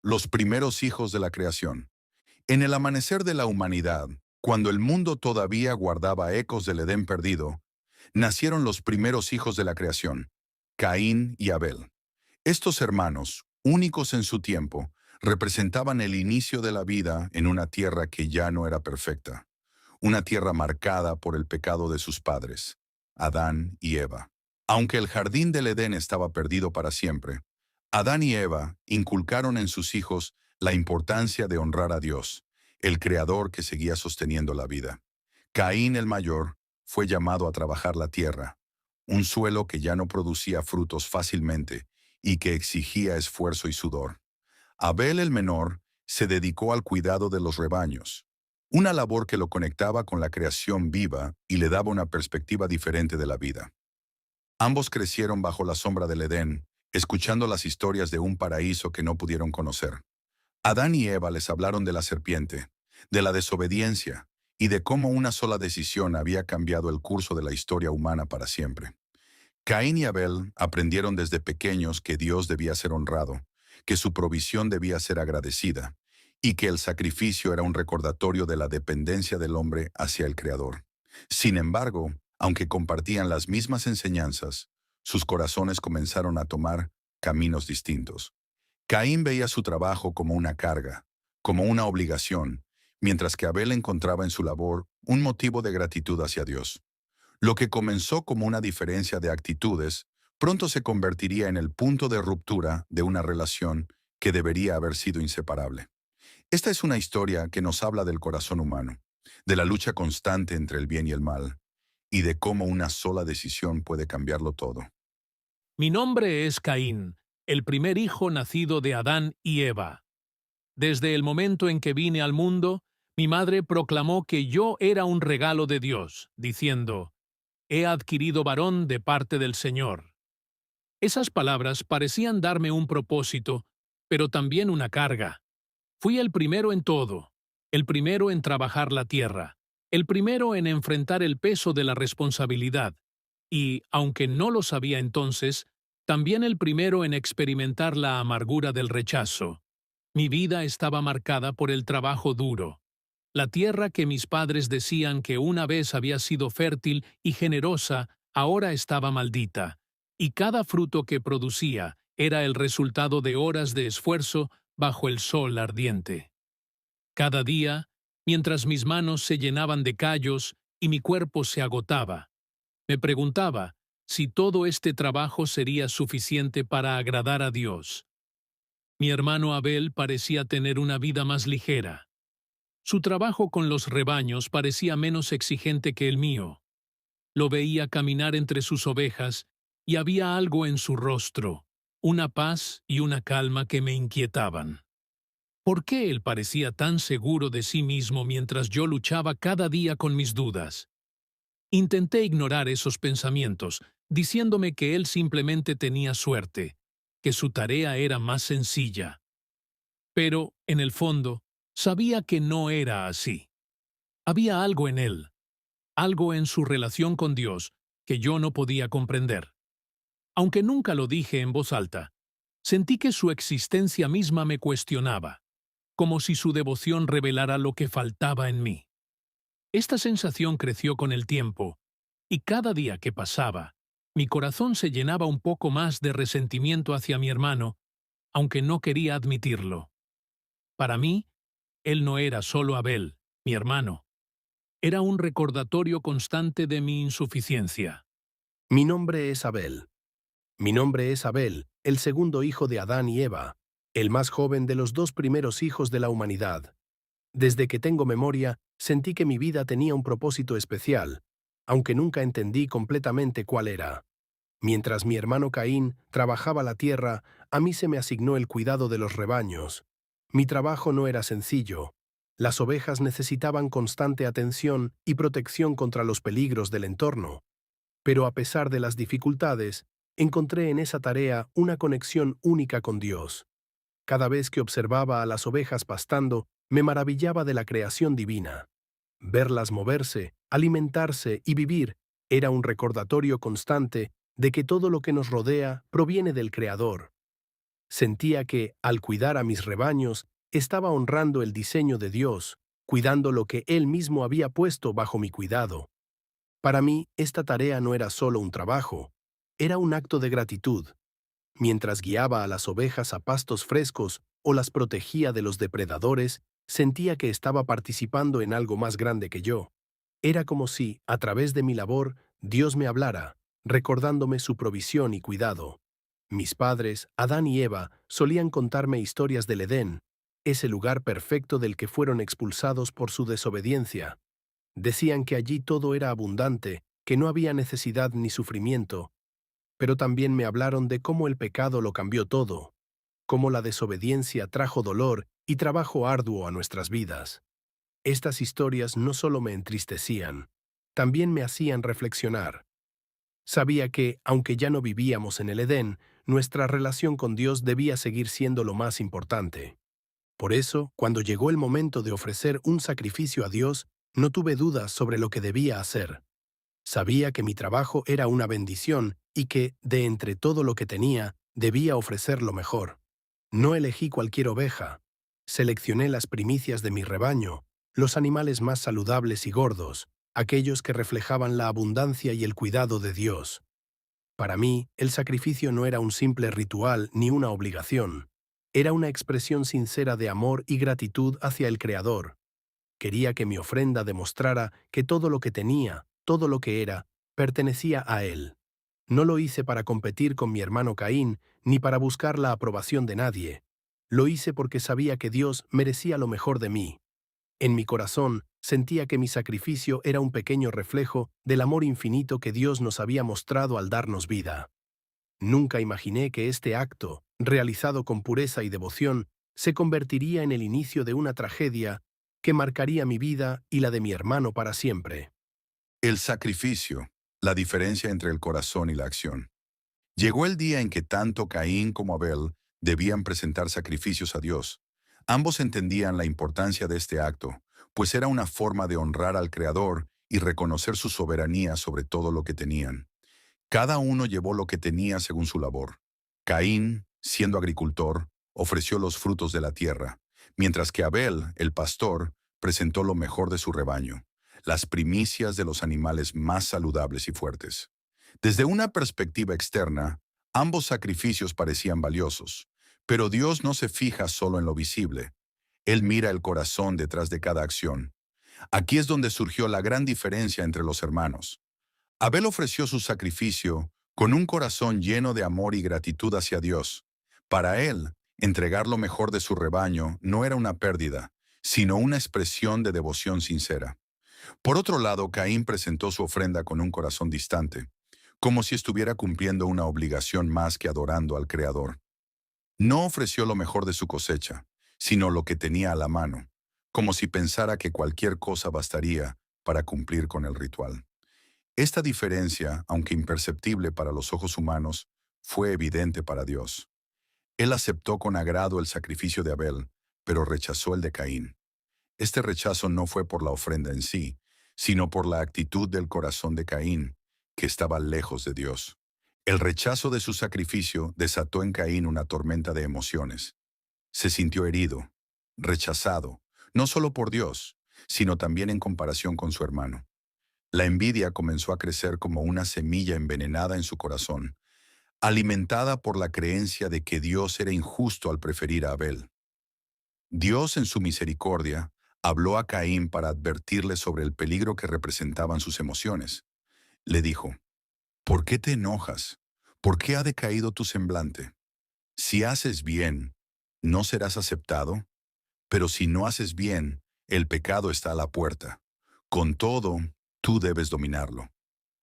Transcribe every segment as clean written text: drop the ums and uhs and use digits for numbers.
Los primeros hijos de la creación. En el amanecer de la humanidad, cuando el mundo todavía guardaba ecos del Edén perdido, nacieron los primeros hijos de la creación, Caín y Abel. Estos hermanos, únicos en su tiempo, representaban el inicio de la vida en una tierra que ya no era perfecta, una tierra marcada por el pecado de sus padres, Adán y Eva. Aunque el jardín del Edén estaba perdido para siempre, Adán y Eva inculcaron en sus hijos la importancia de honrar a Dios, el Creador que seguía sosteniendo la vida. Caín el mayor fue llamado a trabajar la tierra, un suelo que ya no producía frutos fácilmente y que exigía esfuerzo y sudor. Abel el menor se dedicó al cuidado de los rebaños, una labor que lo conectaba con la creación viva y le daba una perspectiva diferente de la vida. Ambos crecieron bajo la sombra del Edén, escuchando las historias de un paraíso que no pudieron conocer. Adán y Eva les hablaron de la serpiente, de la desobediencia y de cómo una sola decisión había cambiado el curso de la historia humana para siempre. Caín y Abel aprendieron desde pequeños que Dios debía ser honrado, que su provisión debía ser agradecida y que el sacrificio era un recordatorio de la dependencia del hombre hacia el Creador. Sin embargo, aunque compartían las mismas enseñanzas, sus corazones comenzaron a tomar caminos distintos. Caín veía su trabajo como una carga, como una obligación, mientras que Abel encontraba en su labor un motivo de gratitud hacia Dios. Lo que comenzó como una diferencia de actitudes, pronto se convertiría en el punto de ruptura de una relación que debería haber sido inseparable. Esta es una historia que nos habla del corazón humano, de la lucha constante entre el bien y el mal, y de cómo una sola decisión puede cambiarlo todo. Mi nombre es Caín, el primer hijo nacido de Adán y Eva. Desde el momento en que vine al mundo, mi madre proclamó que yo era un regalo de Dios, diciendo, «He adquirido varón de parte del Señor». Esas palabras parecían darme un propósito, pero también una carga. Fui el primero en todo, el primero en trabajar la tierra, el primero en enfrentar el peso de la responsabilidad, y, aunque no lo sabía entonces, también el primero en experimentar la amargura del rechazo. Mi vida estaba marcada por el trabajo duro. La tierra que mis padres decían que una vez había sido fértil y generosa, ahora estaba maldita, y cada fruto que producía era el resultado de horas de esfuerzo bajo el sol ardiente. Cada día, mientras mis manos se llenaban de callos y mi cuerpo se agotaba, me preguntaba si todo este trabajo sería suficiente para agradar a Dios. Mi hermano Abel parecía tener una vida más ligera. Su trabajo con los rebaños parecía menos exigente que el mío. Lo veía caminar entre sus ovejas y había algo en su rostro, una paz y una calma que me inquietaban. ¿Por qué él parecía tan seguro de sí mismo mientras yo luchaba cada día con mis dudas? Intenté ignorar esos pensamientos, diciéndome que él simplemente tenía suerte, que su tarea era más sencilla. Pero, en el fondo, sabía que no era así. Había algo en él, algo en su relación con Dios, que yo no podía comprender. Aunque nunca lo dije en voz alta, sentí que su existencia misma me cuestionaba, como si su devoción revelara lo que faltaba en mí. Esta sensación creció con el tiempo, y cada día que pasaba, mi corazón se llenaba un poco más de resentimiento hacia mi hermano, aunque no quería admitirlo. Para mí, él no era solo Abel, mi hermano. Era un recordatorio constante de mi insuficiencia. Mi nombre es Abel. Mi nombre es Abel, el segundo hijo de Adán y Eva, el más joven de los dos primeros hijos de la humanidad. Desde que tengo memoria, sentí que mi vida tenía un propósito especial, aunque nunca entendí completamente cuál era. Mientras mi hermano Caín trabajaba la tierra, a mí se me asignó el cuidado de los rebaños. Mi trabajo no era sencillo. Las ovejas necesitaban constante atención y protección contra los peligros del entorno. Pero a pesar de las dificultades, encontré en esa tarea una conexión única con Dios. Cada vez que observaba a las ovejas pastando, me maravillaba de la creación divina. Verlas moverse, alimentarse y vivir era un recordatorio constante de que todo lo que nos rodea proviene del Creador. Sentía que, al cuidar a mis rebaños, estaba honrando el diseño de Dios, cuidando lo que Él mismo había puesto bajo mi cuidado. Para mí, esta tarea no era solo un trabajo, era un acto de gratitud. Mientras guiaba a las ovejas a pastos frescos o las protegía de los depredadores, sentía que estaba participando en algo más grande que yo. Era como si, a través de mi labor, Dios me hablara, recordándome su provisión y cuidado. Mis padres, Adán y Eva, solían contarme historias del Edén, ese lugar perfecto del que fueron expulsados por su desobediencia. Decían que allí todo era abundante, que no había necesidad ni sufrimiento, pero también me hablaron de cómo el pecado lo cambió todo, cómo la desobediencia trajo dolor y trabajo arduo a nuestras vidas. Estas historias no solo me entristecían, también me hacían reflexionar. Sabía que, aunque ya no vivíamos en el Edén, nuestra relación con Dios debía seguir siendo lo más importante. Por eso, cuando llegó el momento de ofrecer un sacrificio a Dios, no tuve dudas sobre lo que debía hacer. Sabía que mi trabajo era una bendición y que, de entre todo lo que tenía, debía ofrecer lo mejor. No elegí cualquier oveja. Seleccioné las primicias de mi rebaño, los animales más saludables y gordos, aquellos que reflejaban la abundancia y el cuidado de Dios. Para mí, el sacrificio no era un simple ritual ni una obligación. Era una expresión sincera de amor y gratitud hacia el Creador. Quería que mi ofrenda demostrara que todo lo que tenía, todo lo que era, pertenecía a Él. No lo hice para competir con mi hermano Caín, ni para buscar la aprobación de nadie. Lo hice porque sabía que Dios merecía lo mejor de mí. En mi corazón sentía que mi sacrificio era un pequeño reflejo del amor infinito que Dios nos había mostrado al darnos vida. Nunca imaginé que este acto, realizado con pureza y devoción, se convertiría en el inicio de una tragedia que marcaría mi vida y la de mi hermano para siempre. El sacrificio, la diferencia entre el corazón y la acción. Llegó el día en que tanto Caín como Abel debían presentar sacrificios a Dios. Ambos entendían la importancia de este acto, pues era una forma de honrar al Creador y reconocer su soberanía sobre todo lo que tenían. Cada uno llevó lo que tenía según su labor. Caín, siendo agricultor, ofreció los frutos de la tierra, mientras que Abel, el pastor, presentó lo mejor de su rebaño, las primicias de los animales más saludables y fuertes. Desde una perspectiva externa, ambos sacrificios parecían valiosos, pero Dios no se fija solo en lo visible. Él mira el corazón detrás de cada acción. Aquí es donde surgió la gran diferencia entre los hermanos. Abel ofreció su sacrificio con un corazón lleno de amor y gratitud hacia Dios. Para él, entregar lo mejor de su rebaño no era una pérdida, sino una expresión de devoción sincera. Por otro lado, Caín presentó su ofrenda con un corazón distante, como si estuviera cumpliendo una obligación más que adorando al Creador. No ofreció lo mejor de su cosecha, sino lo que tenía a la mano, como si pensara que cualquier cosa bastaría para cumplir con el ritual. Esta diferencia, aunque imperceptible para los ojos humanos, fue evidente para Dios. Él aceptó con agrado el sacrificio de Abel, pero rechazó el de Caín. Este rechazo no fue por la ofrenda en sí, sino por la actitud del corazón de Caín, que estaba lejos de Dios. El rechazo de su sacrificio desató en Caín una tormenta de emociones. Se sintió herido, rechazado, no solo por Dios, sino también en comparación con su hermano. La envidia comenzó a crecer como una semilla envenenada en su corazón, alimentada por la creencia de que Dios era injusto al preferir a Abel. Dios, en su misericordia, habló a Caín para advertirle sobre el peligro que representaban sus emociones. Le dijo: ¿por qué te enojas? ¿Por qué ha decaído tu semblante? Si haces bien, ¿no serás aceptado? Pero si no haces bien, el pecado está a la puerta. Con todo, tú debes dominarlo.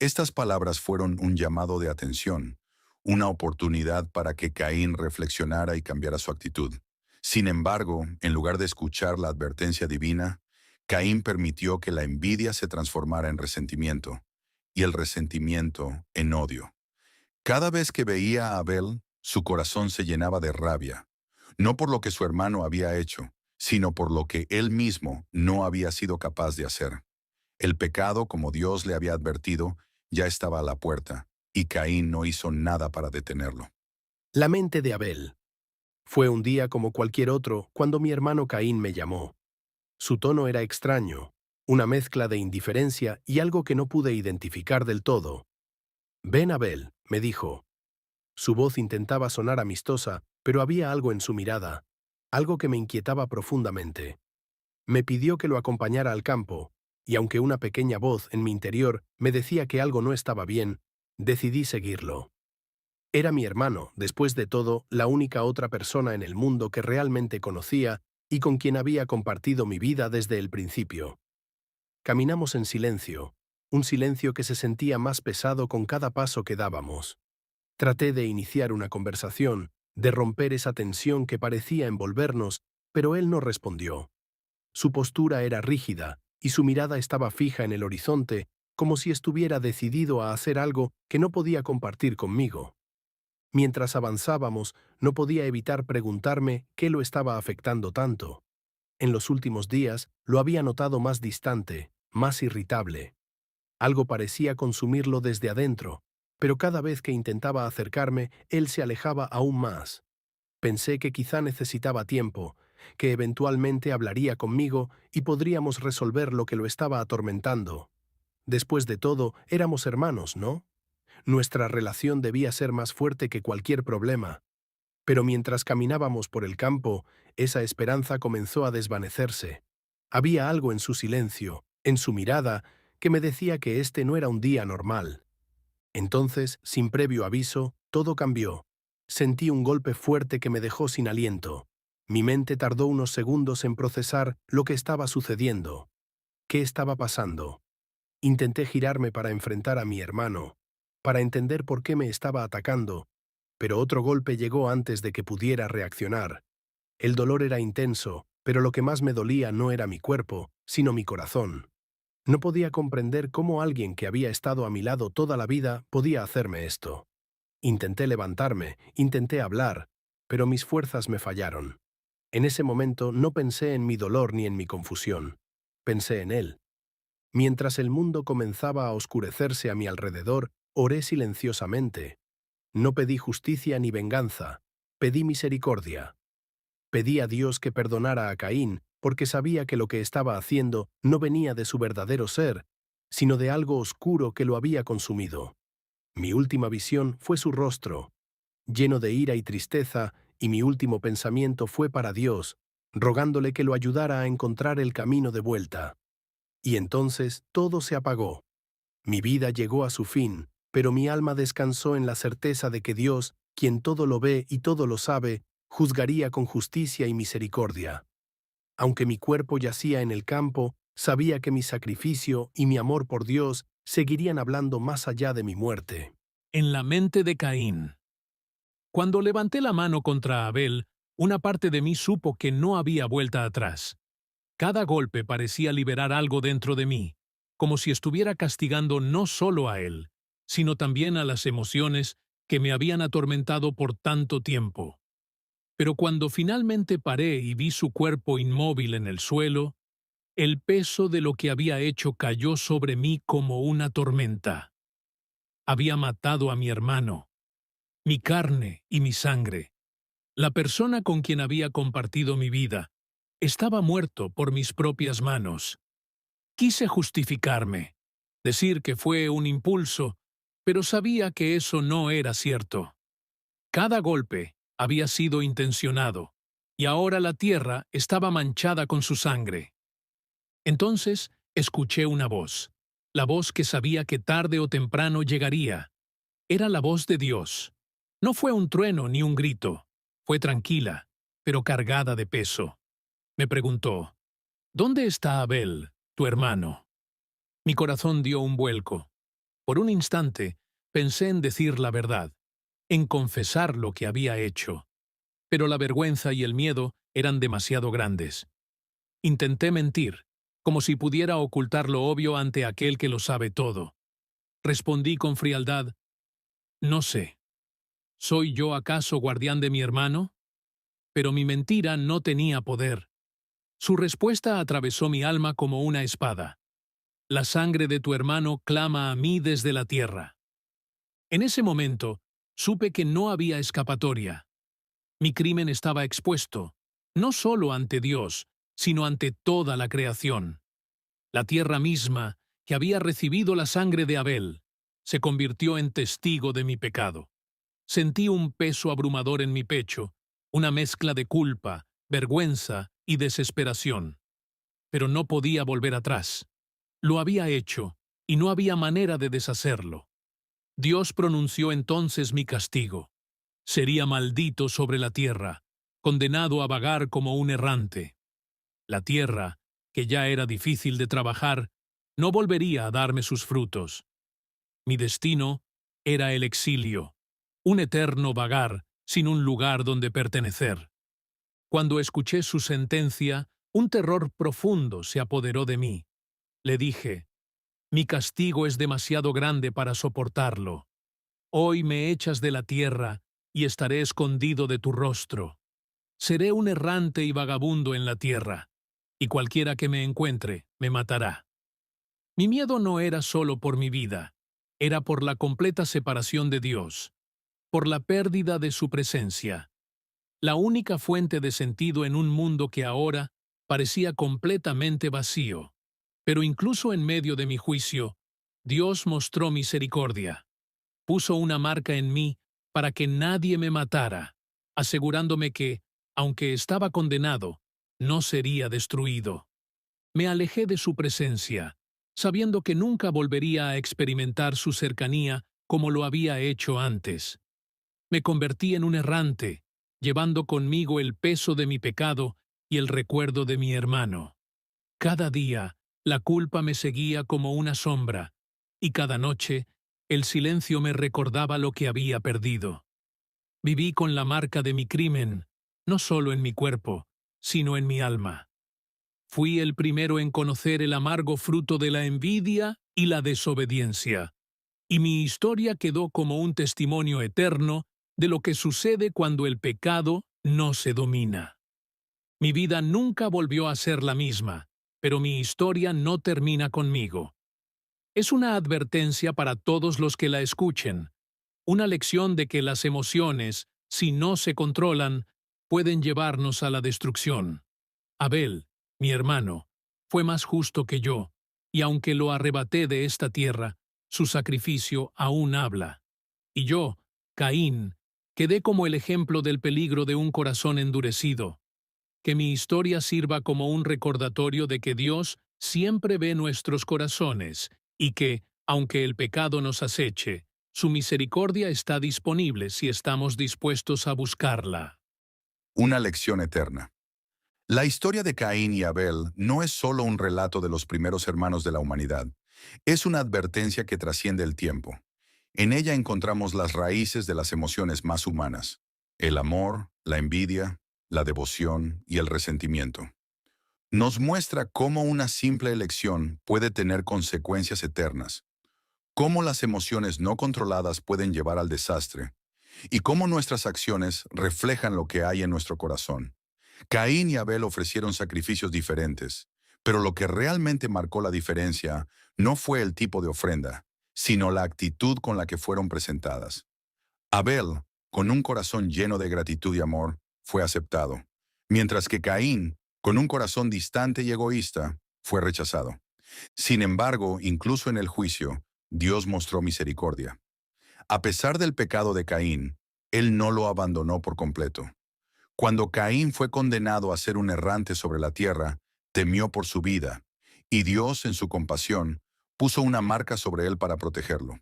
Estas palabras fueron un llamado de atención, una oportunidad para que Caín reflexionara y cambiara su actitud. Sin embargo, en lugar de escuchar la advertencia divina, Caín permitió que la envidia se transformara en resentimiento, y el resentimiento en odio. Cada vez que veía a Abel, su corazón se llenaba de rabia, no por lo que su hermano había hecho, sino por lo que él mismo no había sido capaz de hacer. El pecado, como Dios le había advertido, ya estaba a la puerta, y Caín no hizo nada para detenerlo. La mente de Abel. Fue un día como cualquier otro cuando mi hermano Caín me llamó. Su tono era extraño, una mezcla de indiferencia y algo que no pude identificar del todo. «Ven, Abel», me dijo. Su voz intentaba sonar amistosa, pero había algo en su mirada, algo que me inquietaba profundamente. Me pidió que lo acompañara al campo, y aunque una pequeña voz en mi interior me decía que algo no estaba bien, decidí seguirlo. Era mi hermano, después de todo, la única otra persona en el mundo que realmente conocía y con quien había compartido mi vida desde el principio. Caminamos en silencio, un silencio que se sentía más pesado con cada paso que dábamos. Traté de iniciar una conversación, de romper esa tensión que parecía envolvernos, pero él no respondió. Su postura era rígida y su mirada estaba fija en el horizonte, como si estuviera decidido a hacer algo que no podía compartir conmigo. Mientras avanzábamos, no podía evitar preguntarme qué lo estaba afectando tanto. En los últimos días lo había notado más distante, más irritable. Algo parecía consumirlo desde adentro, pero cada vez que intentaba acercarme, él se alejaba aún más. Pensé que quizá necesitaba tiempo, que eventualmente hablaría conmigo y podríamos resolver lo que lo estaba atormentando. Después de todo, éramos hermanos, ¿no? Nuestra relación debía ser más fuerte que cualquier problema. Pero mientras caminábamos por el campo, esa esperanza comenzó a desvanecerse. Había algo en su silencio, en su mirada, que me decía que este no era un día normal. Entonces, sin previo aviso, todo cambió. Sentí un golpe fuerte que me dejó sin aliento. Mi mente tardó unos segundos en procesar lo que estaba sucediendo. ¿Qué estaba pasando? Intenté girarme para enfrentar a mi hermano, para entender por qué me estaba atacando, pero otro golpe llegó antes de que pudiera reaccionar. El dolor era intenso, pero lo que más me dolía no era mi cuerpo, sino mi corazón. No podía comprender cómo alguien que había estado a mi lado toda la vida podía hacerme esto. Intenté levantarme, intenté hablar, pero mis fuerzas me fallaron. En ese momento no pensé en mi dolor ni en mi confusión. Pensé en él. Mientras el mundo comenzaba a oscurecerse a mi alrededor, oré silenciosamente. No pedí justicia ni venganza, pedí misericordia. Pedí a Dios que perdonara a Caín, porque sabía que lo que estaba haciendo no venía de su verdadero ser, sino de algo oscuro que lo había consumido. Mi última visión fue su rostro, lleno de ira y tristeza, y mi último pensamiento fue para Dios, rogándole que lo ayudara a encontrar el camino de vuelta. Y entonces todo se apagó. Mi vida llegó a su fin, pero mi alma descansó en la certeza de que Dios, quien todo lo ve y todo lo sabe, juzgaría con justicia y misericordia. Aunque mi cuerpo yacía en el campo, sabía que mi sacrificio y mi amor por Dios seguirían hablando más allá de mi muerte. En la mente de Caín. Cuando levanté la mano contra Abel, una parte de mí supo que no había vuelta atrás. Cada golpe parecía liberar algo dentro de mí, como si estuviera castigando no solo a él, sino también a las emociones que me habían atormentado por tanto tiempo. Pero cuando finalmente paré y vi su cuerpo inmóvil en el suelo, el peso de lo que había hecho cayó sobre mí como una tormenta. Había matado a mi hermano, mi carne y mi sangre. La persona con quien había compartido mi vida estaba muerto por mis propias manos. Quise justificarme, decir que fue un impulso, pero sabía que eso no era cierto. Cada golpe había sido intencionado, y ahora la tierra estaba manchada con su sangre. Entonces escuché una voz, la voz que sabía que tarde o temprano llegaría. Era la voz de Dios. No fue un trueno ni un grito, fue tranquila, pero cargada de peso. Me preguntó, ¿dónde está Abel, tu hermano? Mi corazón dio un vuelco. Por un instante pensé en decir la verdad, en confesar lo que había hecho. Pero la vergüenza y el miedo eran demasiado grandes. Intenté mentir, como si pudiera ocultar lo obvio ante aquel que lo sabe todo. Respondí con frialdad, no sé. ¿Soy yo acaso guardián de mi hermano? Pero mi mentira no tenía poder. Su respuesta atravesó mi alma como una espada. La sangre de tu hermano clama a mí desde la tierra. En ese momento, supe que no había escapatoria. Mi crimen estaba expuesto, no solo ante Dios, sino ante toda la creación. La tierra misma, que había recibido la sangre de Abel, se convirtió en testigo de mi pecado. Sentí un peso abrumador en mi pecho, una mezcla de culpa, vergüenza y desesperación. Pero no podía volver atrás. Lo había hecho, y no había manera de deshacerlo. Dios pronunció entonces mi castigo. Sería maldito sobre la tierra, condenado a vagar como un errante. La tierra, que ya era difícil de trabajar, no volvería a darme sus frutos. Mi destino era el exilio, un eterno vagar sin un lugar donde pertenecer. Cuando escuché su sentencia, un terror profundo se apoderó de mí. Le dije, mi castigo es demasiado grande para soportarlo. Hoy me echas de la tierra y estaré escondido de tu rostro. Seré un errante y vagabundo en la tierra, y cualquiera que me encuentre me matará. Mi miedo no era solo por mi vida, era por la completa separación de Dios, por la pérdida de su presencia, la única fuente de sentido en un mundo que ahora parecía completamente vacío. Pero incluso en medio de mi juicio, Dios mostró misericordia. Puso una marca en mí para que nadie me matara, asegurándome que, aunque estaba condenado, no sería destruido. Me alejé de su presencia, sabiendo que nunca volvería a experimentar su cercanía como lo había hecho antes. Me convertí en un errante, llevando conmigo el peso de mi pecado y el recuerdo de mi hermano. Cada día, la culpa me seguía como una sombra, y cada noche, el silencio me recordaba lo que había perdido. Viví con la marca de mi crimen, no solo en mi cuerpo, sino en mi alma. Fui el primero en conocer el amargo fruto de la envidia y la desobediencia, y mi historia quedó como un testimonio eterno de lo que sucede cuando el pecado no se domina. Mi vida nunca volvió a ser la misma, pero mi historia no termina conmigo. Es una advertencia para todos los que la escuchen, una lección de que las emociones, si no se controlan, pueden llevarnos a la destrucción. Abel, mi hermano, fue más justo que yo, y aunque lo arrebaté de esta tierra, su sacrificio aún habla. Y yo, Caín, quedé como el ejemplo del peligro de un corazón endurecido. Que mi historia sirva como un recordatorio de que Dios siempre ve nuestros corazones y que, aunque el pecado nos aceche, su misericordia está disponible si estamos dispuestos a buscarla. Una lección eterna. La historia de Caín y Abel no es solo un relato de los primeros hermanos de la humanidad, es una advertencia que trasciende el tiempo. En ella encontramos las raíces de las emociones más humanas: el amor, la envidia, la devoción y el resentimiento. Nos muestra cómo una simple elección puede tener consecuencias eternas, cómo las emociones no controladas pueden llevar al desastre, y cómo nuestras acciones reflejan lo que hay en nuestro corazón. Caín y Abel ofrecieron sacrificios diferentes, pero lo que realmente marcó la diferencia no fue el tipo de ofrenda, sino la actitud con la que fueron presentadas. Abel, con un corazón lleno de gratitud y amor, fue aceptado, mientras que Caín, con un corazón distante y egoísta, fue rechazado. Sin embargo, incluso en el juicio, Dios mostró misericordia. A pesar del pecado de Caín, él no lo abandonó por completo. Cuando Caín fue condenado a ser un errante sobre la tierra, temió por su vida, y Dios, en su compasión, puso una marca sobre él para protegerlo.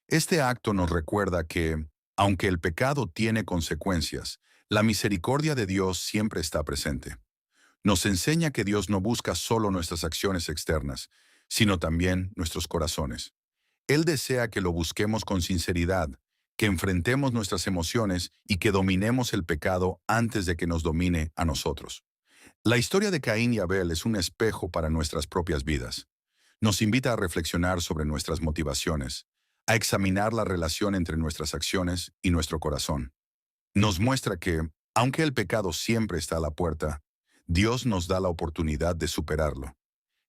Este acto nos recuerda que, aunque el pecado tiene consecuencias, la misericordia de Dios siempre está presente. Nos enseña que Dios no busca solo nuestras acciones externas, sino también nuestros corazones. Él desea que lo busquemos con sinceridad, que enfrentemos nuestras emociones y que dominemos el pecado antes de que nos domine a nosotros. La historia de Caín y Abel es un espejo para nuestras propias vidas. Nos invita a reflexionar sobre nuestras motivaciones, a examinar la relación entre nuestras acciones y nuestro corazón. Nos muestra que, aunque el pecado siempre está a la puerta, Dios nos da la oportunidad de superarlo.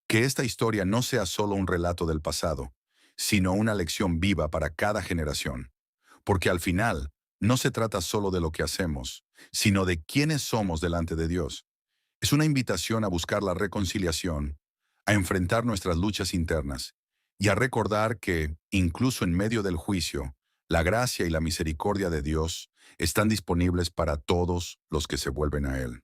Que esta historia no sea solo un relato del pasado, sino una lección viva para cada generación. Porque al final, no se trata solo de lo que hacemos, sino de quiénes somos delante de Dios. Es una invitación a buscar la reconciliación, a enfrentar nuestras luchas internas y a recordar que, incluso en medio del juicio, la gracia y la misericordia de Dios están disponibles para todos los que se vuelven a Él.